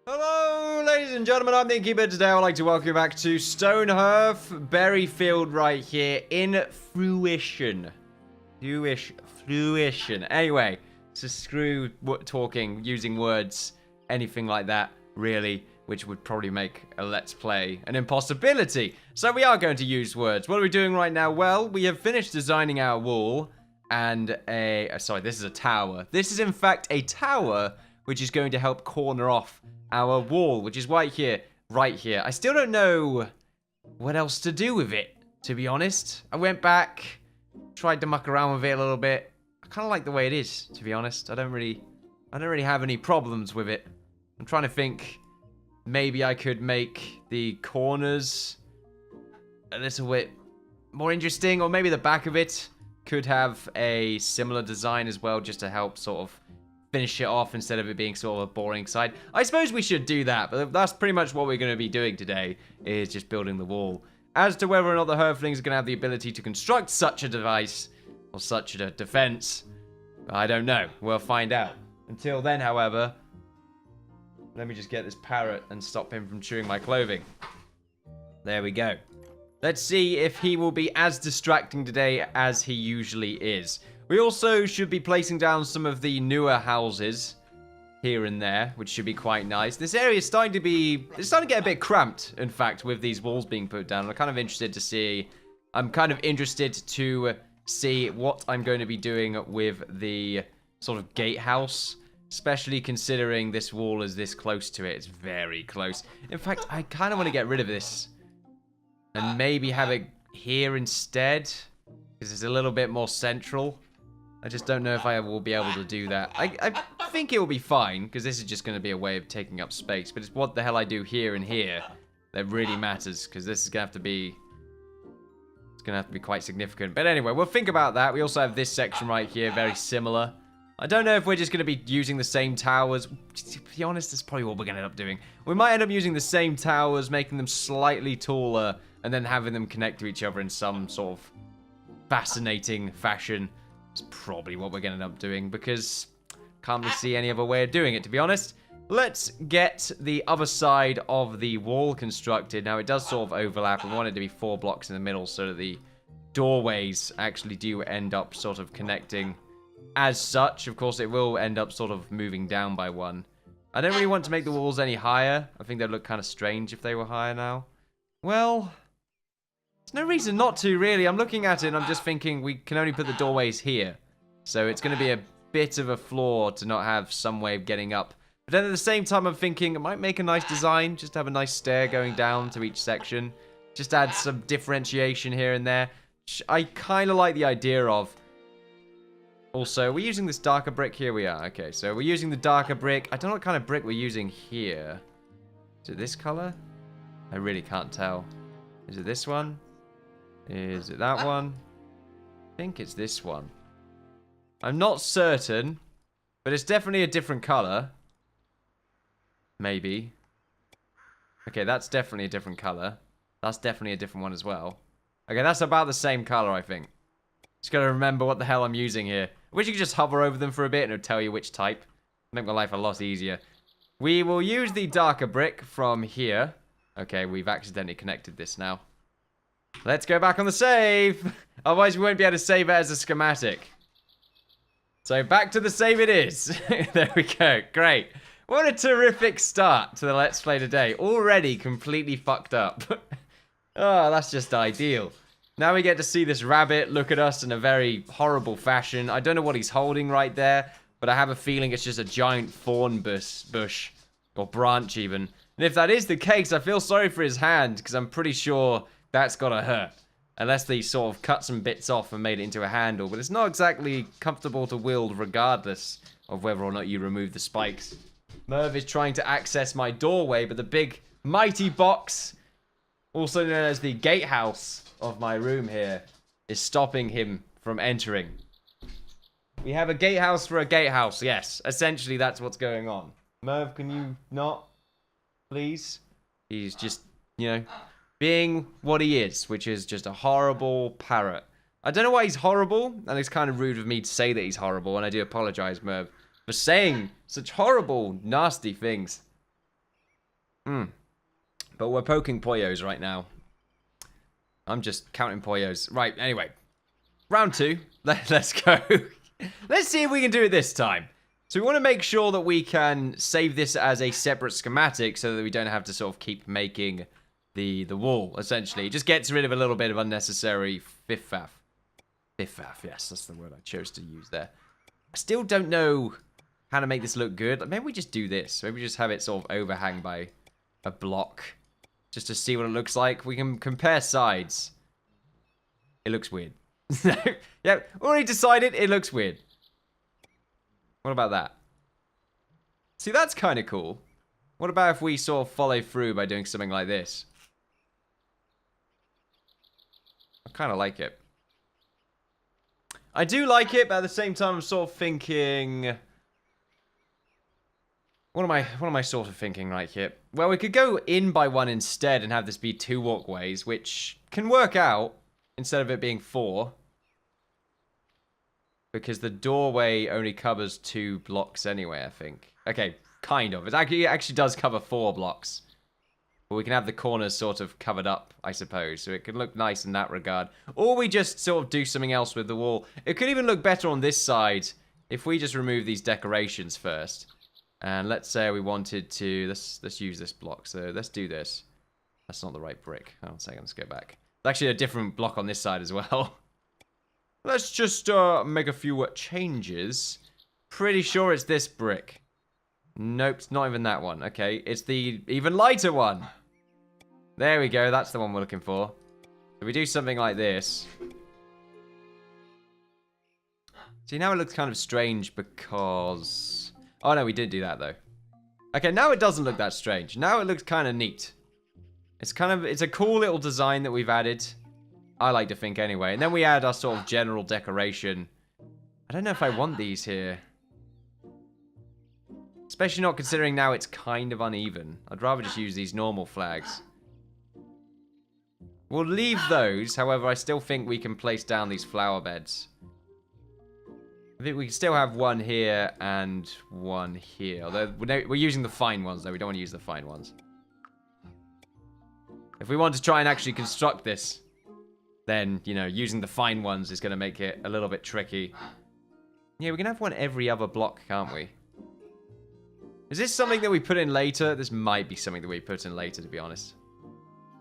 Hello, ladies and gentlemen, I'm the Innkeeper. Today I would like to welcome you back to Stonehearth, Berryfield right here in fruition. Fruition. Anyway, so screw talking, using words, anything like that, really, which would probably make a Let's Play an impossibility. So we are going to use words. What are we doing right now? Well, we have finished designing our wall and sorry, this is a tower. This is in fact a tower which is going to help corner off our wall, which is right here. I still don't know what else to do with it, to be honest. I went back, tried to muck around with it a little bit. I kind of like the way it is, to be honest. I don't really have any problems with it. I'm trying to think, maybe I could make the corners a little bit more interesting, or maybe the back of it could have a similar design as well, just to help sort of finish it off instead of it being sort of a boring side. I suppose we should do that, but that's pretty much what we're going to be doing today, is just building the wall. As to whether or not the Hearthlings are going to have the ability to construct such a device, or such a defense, I don't know. We'll find out. Until then, however, let me just get this parrot and stop him from chewing my clothing. There we go. Let's see if he will be as distracting today as he usually is. We also should be placing down some of the newer houses here and there, which should be quite nice. This area is starting to get a bit cramped, in fact, with these walls being put down. I'm kind of interested to see what I'm going to be doing with the sort of gatehouse, especially considering this wall is this close to it. It's very close. In fact, I kind of want to get rid of this and maybe have it here instead, because it's a little bit more central. I just don't know if I will be able to do that. I think it will be fine, because this is just going to be a way of taking up space. But it's what the hell I do here and here that really matters, because this is going to have to be... It's going to have to be quite significant. But anyway, we'll think about that. We also have this section right here, very similar. I don't know if we're just going to be using the same towers. To be honest, that's probably what we're going to end up doing. We might end up using the same towers, making them slightly taller, and then having them connect to each other in some sort of fascinating fashion. It's probably what we're going to end up doing, because can't really see any other way of doing it, to be honest. Let's get the other side of the wall constructed. Now, it does sort of overlap. We want it to be 4 blocks in the middle so that the doorways actually do end up sort of connecting as such. Of course, it will end up sort of moving down by 1. I don't really want to make the walls any higher. I think they'd look kind of strange if they were higher now. Well, there's no reason not to, really. I'm looking at it and I'm just thinking we can only put the doorways here. So it's going to be a bit of a flaw to not have some way of getting up. But then at the same time, I'm thinking it might make a nice design. Just have a nice stair going down to each section. Just add some differentiation here and there. Which I kind of like the idea of. Also, we're using this darker brick. Here we are. Okay, so we're using the darker brick. I don't know what kind of brick we're using here. Is it this color? I really can't tell. Is it this one? Is it that one? I think it's this one. I'm not certain, but it's definitely a different color. Maybe. Okay, that's definitely a different color. That's definitely a different one as well. Okay, that's about the same color, I think. Just gotta remember what the hell I'm using here. I wish you could just hover over them for a bit and it'll tell you which type. Make my life a lot easier. We will use the darker brick from here. Okay, we've accidentally connected this now. Let's go back on the save. Otherwise, we won't be able to save it as a schematic. So back to the save it is. There we go. Great. What a terrific start to the Let's Play today. Already completely fucked up. Oh, that's just ideal. Now we get to see this rabbit look at us in a very horrible fashion. I don't know what he's holding right there, but I have a feeling it's just a giant thorn bush or branch even. And if that is the case, I feel sorry for his hand, because I'm pretty sure that's gotta hurt. Unless they sort of cut some bits off and made it into a handle. But it's not exactly comfortable to wield regardless of whether or not you remove the spikes. Merv is trying to access my doorway, but the big mighty box, also known as the gatehouse of my room here, is stopping him from entering. We have a gatehouse for a gatehouse, yes. Essentially, that's what's going on. Merv, can you not? Please? He's just, you know, being what he is, which is just a horrible parrot. I don't know why he's horrible, and it's kind of rude of me to say that he's horrible, and I do apologize, Merv, for saying such horrible, nasty things. But we're poking Poyos right now. I'm just counting Poyos. Right, anyway. Round 2. Let's go. Let's see if we can do it this time. So we want to make sure that we can save this as a separate schematic so that we don't have to sort of keep making the wall, essentially. It just gets rid of a little bit of unnecessary fiff-faff. Fiff-faff, yes, that's the word I chose to use there. I still don't know how to make this look good. Maybe we just do this. Maybe we just have it sort of overhang by a block just to see what it looks like. We can compare sides. It looks weird. Yeah, already decided it looks weird. What about that? See, that's kind of cool. What about if we sort of follow through by doing something like this? I kind of like it. I do like it, but at the same time, I'm sort of thinking... What am I sort of thinking right here? Well, we could go in by 1 instead and have this be 2 walkways, which can work out instead of it being 4. Because the doorway only covers 2 blocks anyway, I think. Okay, kind of. It actually does cover 4 blocks. But we can have the corners sort of covered up, I suppose. So it can look nice in that regard. Or we just sort of do something else with the wall. It could even look better on this side if we just remove these decorations first. And let's say we wanted to... Let's use this block. So let's do this. That's not the right brick. Hold on a second. Let's go back. There's actually a different block on this side as well. Let's just make a few changes. Pretty sure it's this brick. Nope, it's not even that one. Okay, it's the even lighter one. There we go, that's the one we're looking for. So we do something like this. See, now it looks kind of strange because... Oh no, we did do that though. Okay, now it doesn't look that strange. Now it looks kind of neat. It's a cool little design that we've added. I like to think anyway. And then we add our sort of general decoration. I don't know if I want these here. Especially not considering now it's kind of uneven. I'd rather just use these normal flags. We'll leave those. However, I still think we can place down these flower beds. I think we can still have one here and one here. Although we're using the fine ones, though. We don't want to use the fine ones. If we want to try and actually construct this... then, you know, using the fine ones is going to make it a little bit tricky. Yeah, we can have one every other block, can't we? Is this something that we put in later? This might be something that we put in later, to be honest.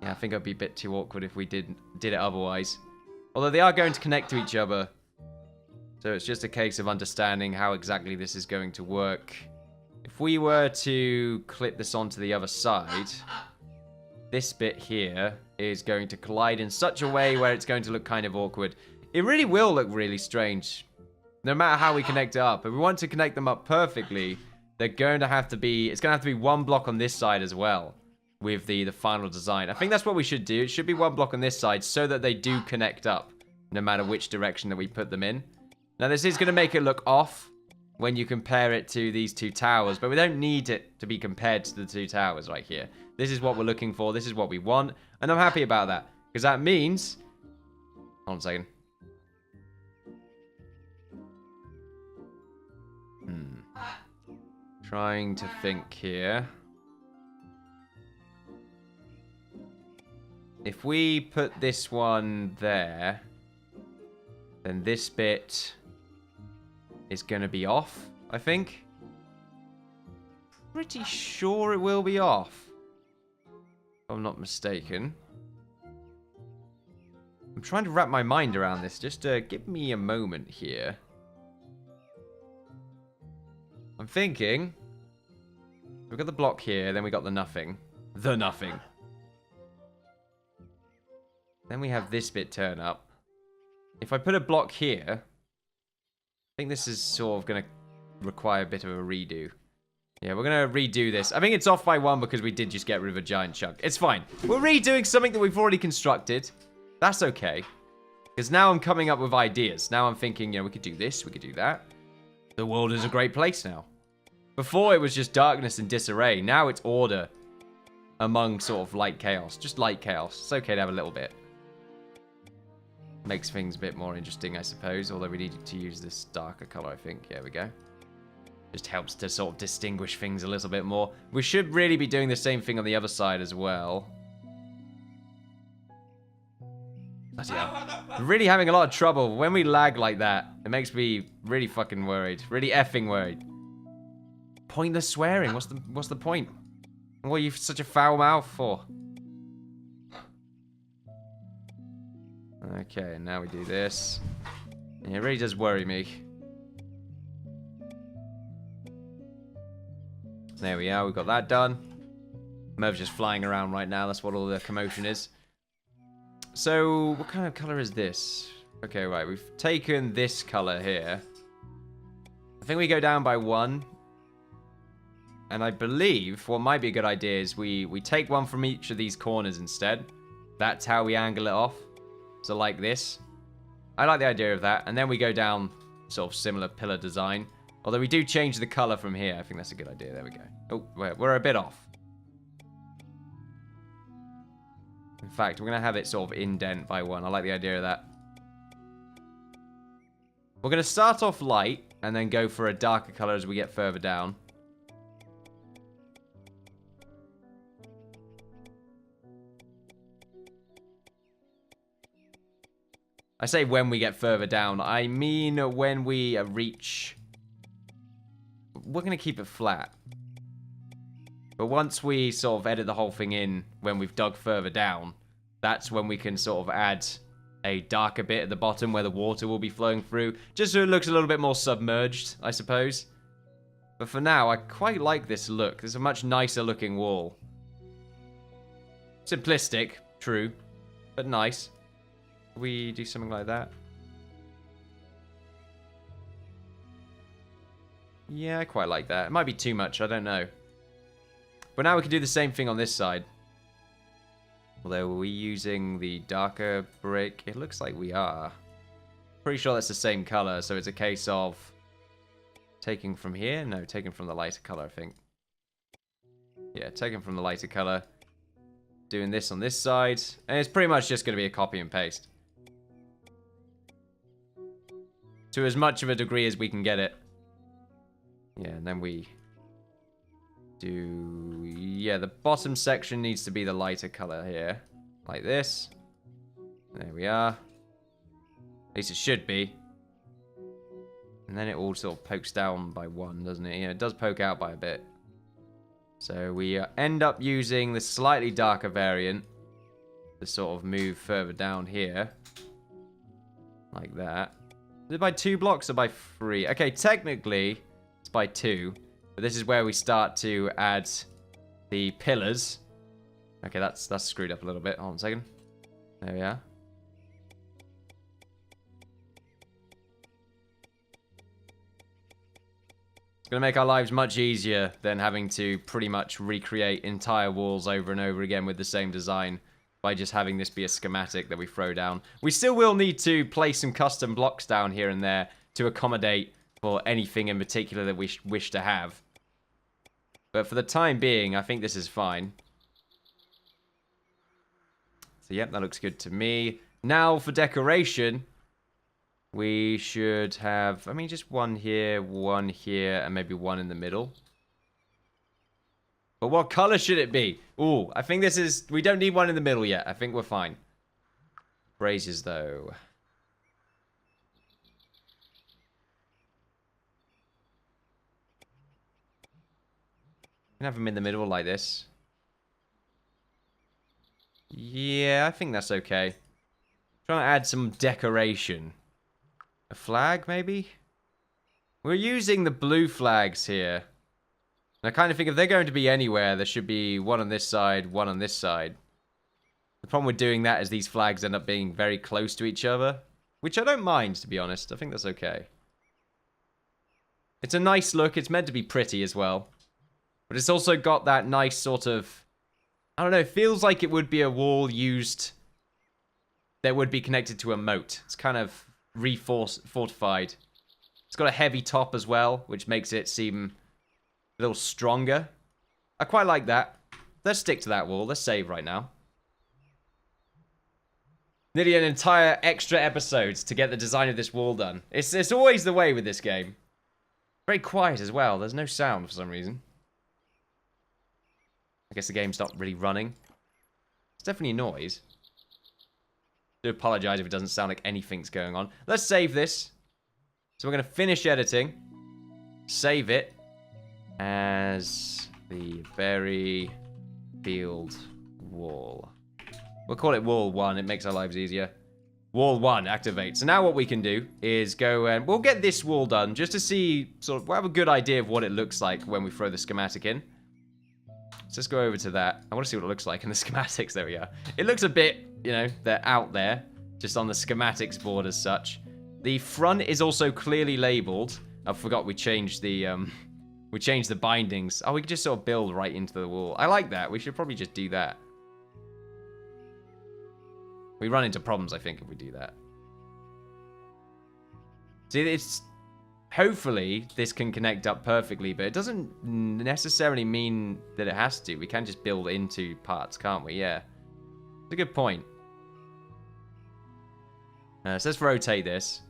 Yeah, I think it'd be a bit too awkward if we did it otherwise. Although they are going to connect to each other. So it's just a case of understanding how exactly this is going to work. If we were to clip this onto the other side... this bit here is going to collide in such a way where it's going to look kind of awkward. It really will look really strange. No matter how we connect it up. If we want to connect them up perfectly, they're going to have to be... it's going to have to be 1 block on this side as well. With the final design. I think that's what we should do. It should be 1 block on this side so that they do connect up. No matter which direction that we put them in. Now this is going to make it look off. When you compare it to these 2 towers. But we don't need it to be compared to the 2 towers right here. This is what we're looking for. This is what we want. And I'm happy about that. Because that means... hold on a second. Trying to think here. If we put this one there... then this bit... is going to be off, I think. Pretty sure it will be off. If I'm not mistaken. I'm trying to wrap my mind around this. Just give me a moment here. I'm thinking... we've got the block here, then we got the nothing. The nothing. Then we have this bit turn up. If I put a block here... I think this is sort of going to require a bit of a redo. Yeah, we're going to redo this. I think it's off by 1 because we did just get rid of a giant chunk. It's fine. We're redoing something that we've already constructed. That's okay. Because now I'm coming up with ideas. Now I'm thinking, you know, we could do this, we could do that. The world is a great place now. Before it was just darkness and disarray. Now it's order among sort of light chaos. Just light chaos. It's okay to have a little bit. Makes things a bit more interesting, I suppose. Although we needed to use this darker color, I think. There we go. Just helps to sort of distinguish things a little bit more. We should really be doing the same thing on the other side as well. Bloody hell. Really having a lot of trouble. When we lag like that, it makes me really fucking worried. Really effing worried. Pointless swearing. What's the point? What are you such a foul mouth for? Okay, now we do this. Yeah, it really does worry me. There we are, we've got that done. Merv's just flying around right now, that's what all the commotion is. So, what kind of colour is this? Okay, right, we've taken this colour here. I think we go down by 1. And I believe what might be a good idea is we take one from each of these corners instead. That's how we angle it off. So like this. I like the idea of that. And then we go down sort of similar pillar design. Although we do change the colour from here. I think that's a good idea. There we go. Oh, we're a bit off. In fact, we're going to have it sort of indent by 1. I like the idea of that. We're going to start off light and then go for a darker colour as we get further down. I say when we get further down. I mean when we reach... We're going to keep it flat. But once we sort of edit the whole thing in, when we've dug further down, that's when we can sort of add a darker bit at the bottom where the water will be flowing through. Just so it looks a little bit more submerged, I suppose. But for now, I quite like this look. It's a much nicer looking wall. Simplistic, true, but nice. We do something like that. Yeah, I quite like that. It might be too much, I don't know. But now we can do the same thing on this side. Although, are we using the darker brick? It looks like we are. Pretty sure that's the same color, so it's a case of taking from here? No, taking from the lighter color, I think. Yeah, taking from the lighter color. Doing this on this side. And it's pretty much just going to be a copy and paste. To as much of a degree as we can get it. Yeah, and then we do... Yeah, the bottom section needs to be the lighter color here. Like this. There we are. At least it should be. And then it all sort of pokes down by 1, doesn't it? Yeah, it does poke out by a bit. So we end up using the slightly darker variant to sort of move further down here. Like that. Is it by 2 blocks or by 3? Okay, technically... by 2, but this is where we start to add the pillars. Okay, that's screwed up a little bit. Hold on a second. There we are. It's going to make our lives much easier than having to pretty much recreate entire walls over and over again with the same design by just having this be a schematic that we throw down. We still will need to place some custom blocks down here and there to accommodate for anything in particular that we wish to have. But for the time being, I think this is fine. So, yep, that looks good to me. Now, for decoration, we should have, I mean, just one here, and maybe one in the middle. But what color should it be? Ooh, I think this is, we don't need one in the middle yet. I think we're fine. Braziers, though. Can have them in the middle like this. Yeah, I think that's okay. Trying to add some decoration. A flag, maybe? We're using the blue flags here. And I kind of think if they're going to be anywhere, there should be one on this side, one on this side. The problem with doing that is these flags end up being very close to each other. Which I don't mind, to be honest. I think that's okay. It's a nice look. It's meant to be pretty as well. But it's also got that nice sort of... I don't know, it feels like it would be a wall used... that would be connected to a moat. It's kind of fortified. It's got a heavy top as well, which makes it seem a little stronger. I quite like that. Let's stick to that wall. Let's save right now. Nearly an entire extra episode to get the design of this wall done. It's always the way with this game. Very quiet as well. There's no sound for some reason. I guess the game's not really running. It's definitely a noise. I do apologize if it doesn't sound like anything's going on. Let's save this. So we're going to finish editing. Save it as the Berryfield wall. We'll call it wall 1. It makes our lives easier. Wall 1, activate. So now what we can do is go and we'll get this wall done just to see, we'll have a good idea of what it looks like when we throw the schematic in. So let's go over to that. I want to see what it looks like in the schematics. There we are. It looks a bit, you know, they're out there, just on the schematics board as such. The front is also clearly labeled. I forgot we changed the bindings. Oh, we could just sort of build right into the wall. I like that. We should probably just do that. We run into problems, I think, if we do that. See, it's... Hopefully, this can connect up perfectly, but it doesn't necessarily mean that it has to. We can just build into parts, can't we? Yeah. It's a good point. So let's rotate this.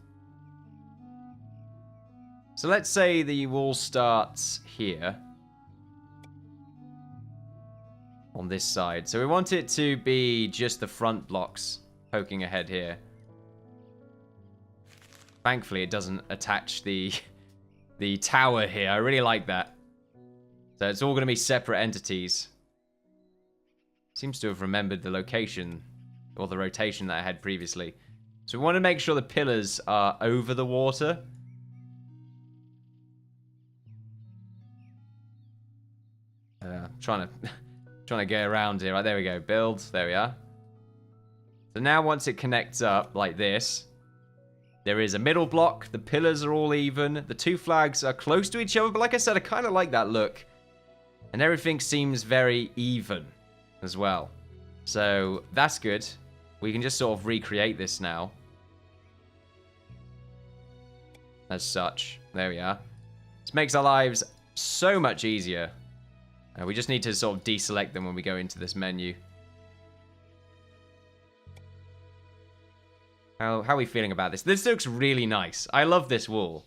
So let's say the wall starts here. On this side. So we want it to be just the front blocks poking ahead here. Thankfully, it doesn't attach the tower here. I really like that. So it's all going to be separate entities. Seems to have remembered the location or the rotation that I had previously. So we want to make sure the pillars are over the water. Trying to get around here. Right, there we go. Build. There we are. So now once it connects up like this, there is a middle block. The pillars are all even. The two flags are close to each other. But like I said, I kind of like that look. And everything seems very even as well. So that's good. We can just sort of recreate this now. As such. There we are. This makes our lives so much easier. We just need to sort of deselect them when we go into this menu. How are we feeling about this? This looks really nice. I love this wall.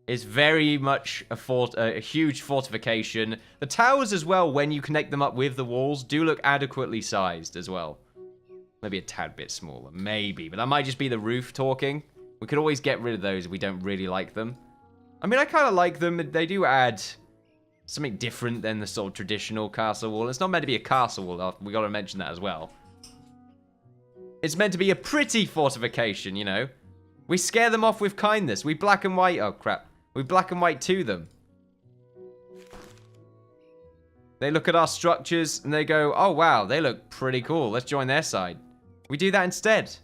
It's very much a huge fortification. The towers as well, when you connect them up with the walls, do look adequately sized as well. Maybe a tad bit smaller. Maybe. But that might just be the roof talking. We could always get rid of those if we don't really like them. I mean, I kind of like them. They do add something different than the sort of traditional castle wall. It's not meant to be a castle wall. We got to mention that as well. It's meant to be a pretty fortification, you know. We scare them off with kindness. We black and white. Oh, crap. We black and white to them. They look at our structures and they go, oh, wow, they look pretty cool. Let's join their side. We do that instead.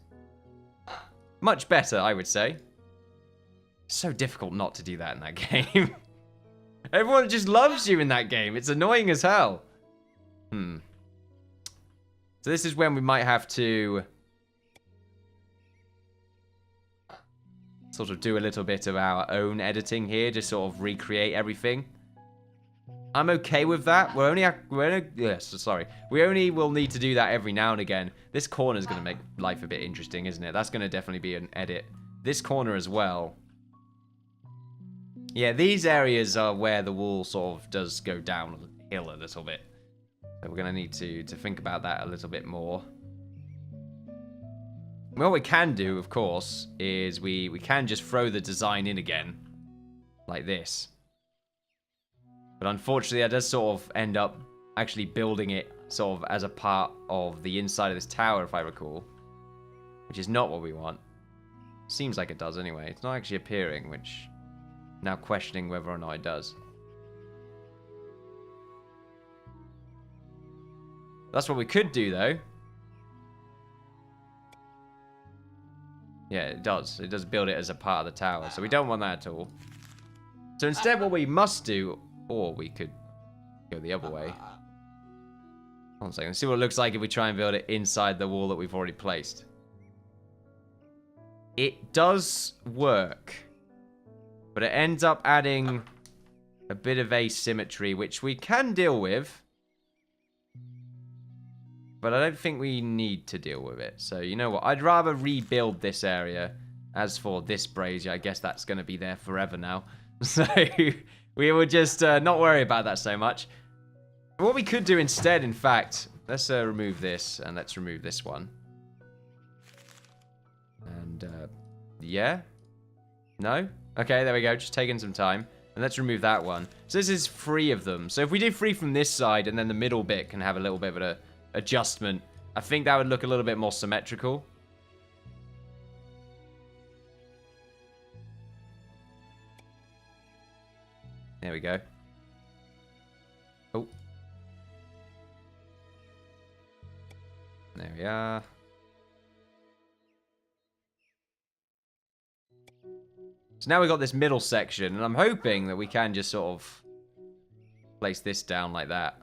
Much better, I would say. So difficult not to do that in that game. Everyone just loves you in that game. It's annoying as hell. So this is when we might have to sort of do a little bit of our own editing here, just sort of recreate everything. I'm okay with that. We only will need to do that every now and again. This corner is going to make life a bit interesting, isn't it? That's going to definitely be an edit. This corner as well. Yeah, these areas are where the wall sort of does go down the hill a little bit. So we're going to need to think about that a little bit more. What we can do, of course, is we can just throw the design in again. Like this. But unfortunately, that does sort of end up actually building it sort of as a part of the inside of this tower, if I recall. Which is not what we want. Seems like it does anyway. It's not actually appearing, which... Now questioning whether or not it does. That's what we could do, though. Yeah, it does. It does build it as a part of the tower. So we don't want that at all. So instead, what we must do... Or we could go the other way. Hold on a second. Let's see what it looks like if we try and build it inside the wall that we've already placed. It does work. But it ends up adding a bit of asymmetry, which we can deal with. But I don't think we need to deal with it. So, you know what? I'd rather rebuild this area. As for this brazier, I guess that's going to be there forever now. So we will just not worry about that so much. What we could do instead, in fact, let's remove this, and let's remove this one. And, yeah? No? Okay, there we go. Just taking some time. And let's remove that one. So this is 3 of them. So if we do 3 from this side, and then the middle bit can have a little bit of an adjustment, I think that would look a little bit more symmetrical. There we go. Oh. There we are. So now we've got this middle section, and I'm hoping that we can just sort of place this down like that.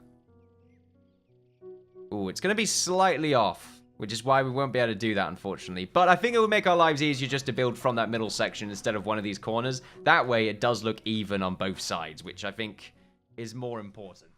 Ooh, it's going to be slightly off, which is why we won't be able to do that, unfortunately. But I think it would make our lives easier just to build from that middle section instead of one of these corners. That way, it does look even on both sides, which I think is more important.